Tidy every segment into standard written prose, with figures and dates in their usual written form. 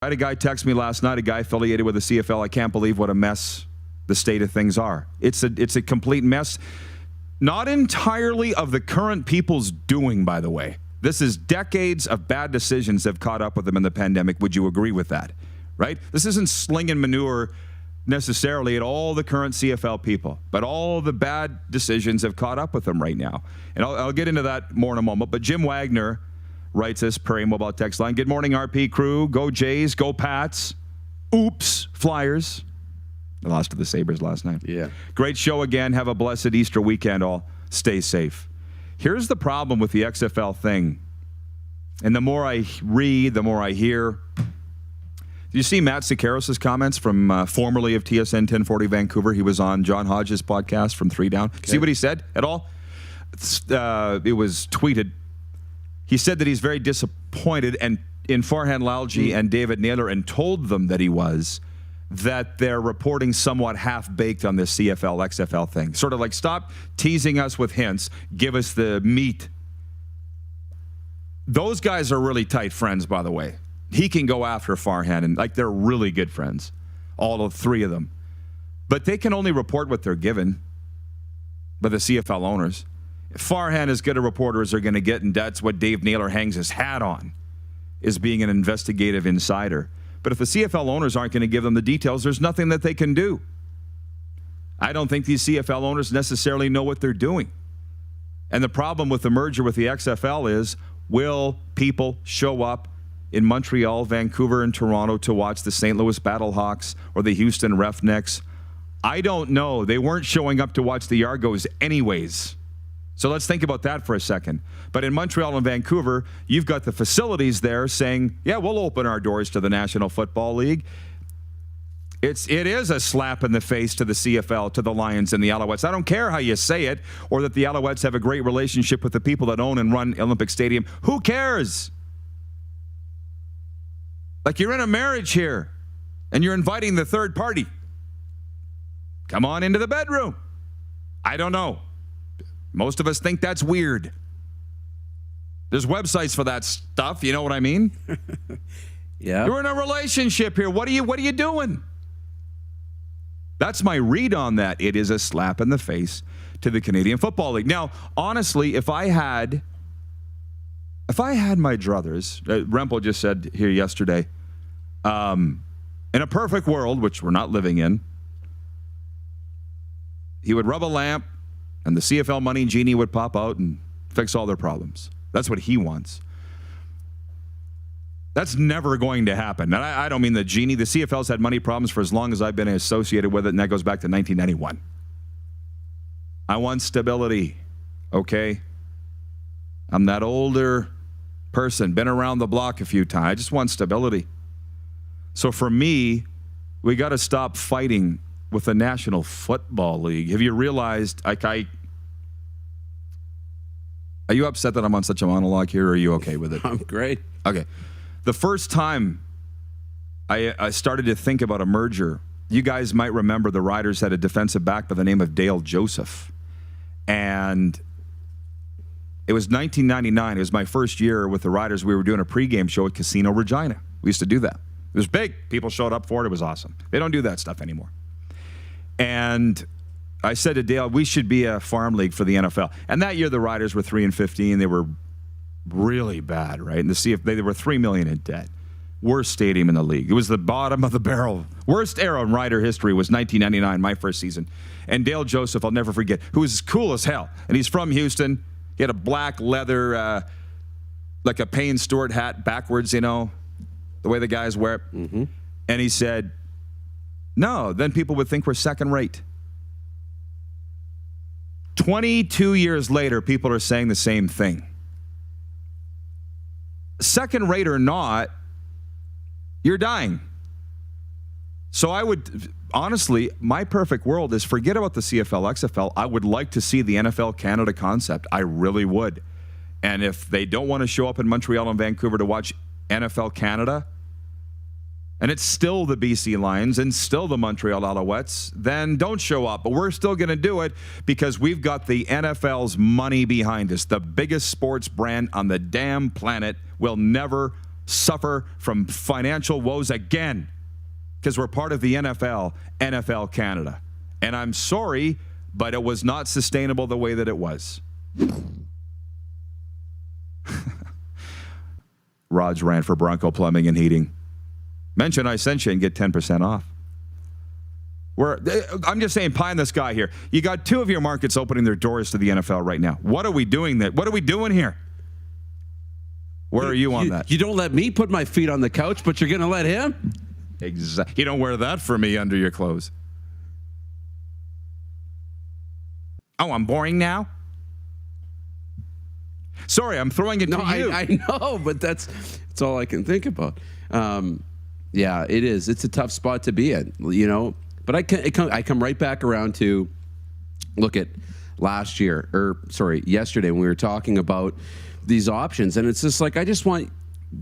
I had a guy text me last night, a guy affiliated with the CFL. I can't believe what a mess the state of things are. It's a complete mess. Not entirely of the current people's doing, by the way. This is decades of bad decisions that have caught up with them in the pandemic. Would you agree with that? Right? This isn't slinging manure necessarily at all the current CFL people, but all the bad decisions have caught up with them right now. And I'll get into that more in a moment. But Jim Wagner writes this, Prairie Mobile text line. Good morning, RP crew. Go Jays, go Pats. Oops, Flyers. I lost to the Sabres last night. Yeah. Great show again. Have a blessed Easter weekend all. Stay safe. Here's the problem with the XFL thing. And the more I read, the more I hear. Do you see Matt Sikaros' comments from formerly of TSN 1040 Vancouver? He was on John Hodges' podcast from 3 Down. Okay. See what he said at all? It was tweeted. He said that he's very disappointed and in Farhan Lalji and David Naylor, and told them that he was, that they're reporting somewhat half-baked on this CFL, XFL thing. Sort of like, stop teasing us with hints. Give us the meat. Those guys are really tight friends, by the way. He can go after Farhan, and like they're really good friends, all of 3 of them. But they can only report what they're given by the CFL owners. Farhan as good a reporter as they're going to get, and that's what Dave Naylor hangs his hat on, is being an investigative insider. But if the CFL owners aren't going to give them the details, there's nothing that they can do. I don't think these CFL owners necessarily know what they're doing. And the problem with the merger with the XFL is, will people show up in Montreal, Vancouver, and Toronto to watch the St. Louis Battlehawks or the Houston Roughnecks? I don't know. They weren't showing up to watch the Argos anyways. So let's think about that for a second. But in Montreal and Vancouver, you've got the facilities there saying, yeah, we'll open our doors to the National Football League. It is a slap in the face to the CFL, to the Lions and the Alouettes. I don't care how you say it, or that the Alouettes have a great relationship with the people that own and run Olympic Stadium. Who cares? Like, you're in a marriage here, and you're inviting the third party. Come on into the bedroom. I don't know. Most of us think that's weird. There's websites for that stuff. You know what I mean? Yeah. You're in a relationship here. What are you doing? That's my read on that. It is a slap in the face to the Canadian Football League. Now, honestly, if I had my druthers, Rempel just said here yesterday, in a perfect world, which we're not living in, he would rub a lamp, and the CFL money genie would pop out and fix all their problems. That's what he wants. That's never going to happen. And I don't mean the genie. The CFL's had money problems for as long as I've been associated with it, and that goes back to 1991. I want stability, okay? I'm that older person, been around the block a few times. I just want stability. So for me, we got to stop fighting with the National Football League. Have you realized, are you upset that I'm on such a monologue here, or are you okay with it? I'm great. Okay. The first time I started to think about a merger, you guys might remember the Riders had a defensive back by the name of Dale Joseph. And it was 1999. It was my first year with the Riders. We were doing a pregame show at Casino Regina. We used to do that. It was big. People showed up for it. It was awesome. They don't do that stuff anymore. And I said to Dale, we should be a farm league for the NFL. And that year the Riders were 3-15. They were really bad, right? And they were $3 million in debt. Worst stadium in the league. It was the bottom of the barrel. Worst era in Rider history was 1999, my first season. And Dale Joseph, I'll never forget, who was cool as hell. And he's from Houston. He had a black leather, like a Payne Stewart hat backwards, you know, the way the guys wear it. Mm-hmm. And he said, no, then people would think we're second rate. 22 years later, people are saying the same thing. Second rate or not, you're dying. So I would, honestly, my perfect world is forget about the CFL, XFL. I would like to see the NFL Canada concept. I really would. And if they don't want to show up in Montreal and Vancouver to watch NFL Canada, and it's still the BC Lions and still the Montreal Alouettes, then don't show up. But we're still going to do it because we've got the NFL's money behind us. The biggest sports brand on the damn planet will never suffer from financial woes again because we're part of the NFL Canada. And I'm sorry, but it was not sustainable the way that it was. Rod's ran for Bronco Plumbing and Heating. Mention I sent you and get 10% off. I'm just saying, pie in the sky here. You got two of your markets opening their doors to the NFL right now. What are we doing there? What are we doing here? Where are you on that? You don't let me put my feet on the couch, but you're going to let him? Exactly. You don't wear that for me under your clothes. Oh, I'm boring now? Sorry, I'm throwing it to you. I know, but that's all I can think about. Yeah, it is. It's a tough spot to be in, you know. But I come right back around to look at yesterday when we were talking about these options, and it's just like I just want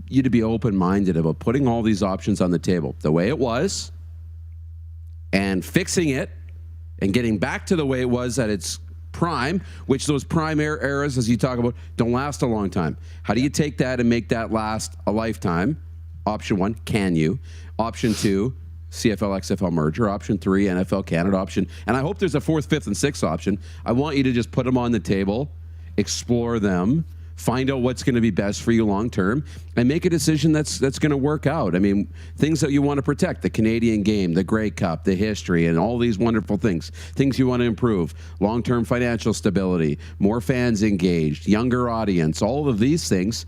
you to be open-minded about putting all these options on the table the way it was and fixing it and getting back to the way it was at its prime, which those prime eras, as you talk about, don't last a long time. How do you take that and make that last a lifetime? Option one, can you? Option two, CFL, XFL merger. Option three, NFL Canada option. And I hope there's a fourth, fifth, and sixth option. I want you to just put them on the table, explore them, find out what's going to be best for you long term, and make a decision that's going to work out. I mean, things that you want to protect, the Canadian game, the Grey Cup, the history, and all these wonderful things you want to improve, long-term financial stability, more fans engaged, younger audience, all of these things,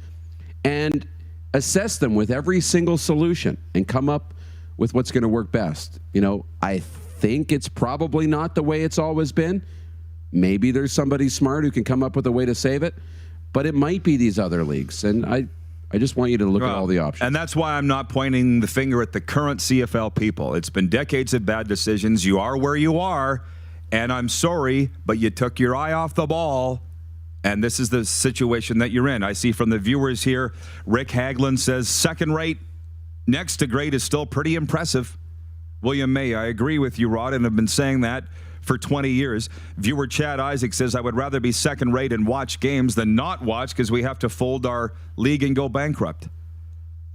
and assess them with every single solution and come up with what's going to work best. You know, I think it's probably not the way it's always been. Maybe there's somebody smart who can come up with a way to save it. But it might be these other leagues, and I just want you to look at all the options. And that's why I'm not pointing the finger at the current CFL people. It's been decades of bad decisions. You are where you are, and I'm sorry, but you took your eye off the ball, and this is the situation that you're in. I see from the viewers here, Rick Haglund says second rate next to great is still pretty impressive. William May, I agree with you, Rod, and have been saying that for 20 years. Viewer Chad Isaac says, I would rather be second rate and watch games than not watch because we have to fold our league and go bankrupt.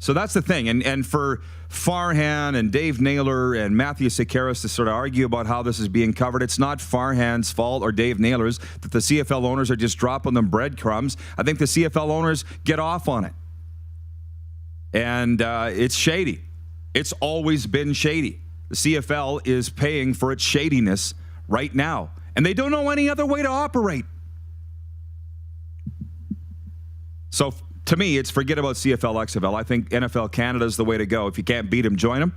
So that's the thing. And for Farhan and Dave Naylor and Matthew Sekeres to sort of argue about how this is being covered, it's not Farhan's fault or Dave Naylor's that the CFL owners are just dropping them breadcrumbs. I think the CFL owners get off on it. And it's shady. It's always been shady. The CFL is paying for its shadiness right now, and they don't know any other way to operate. So to me, it's forget about CFL, XFL. I think NFL Canada is the way to go. If you can't beat them, join them.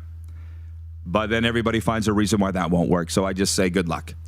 But then everybody finds a reason why that won't work. So I just say good luck. Yeah.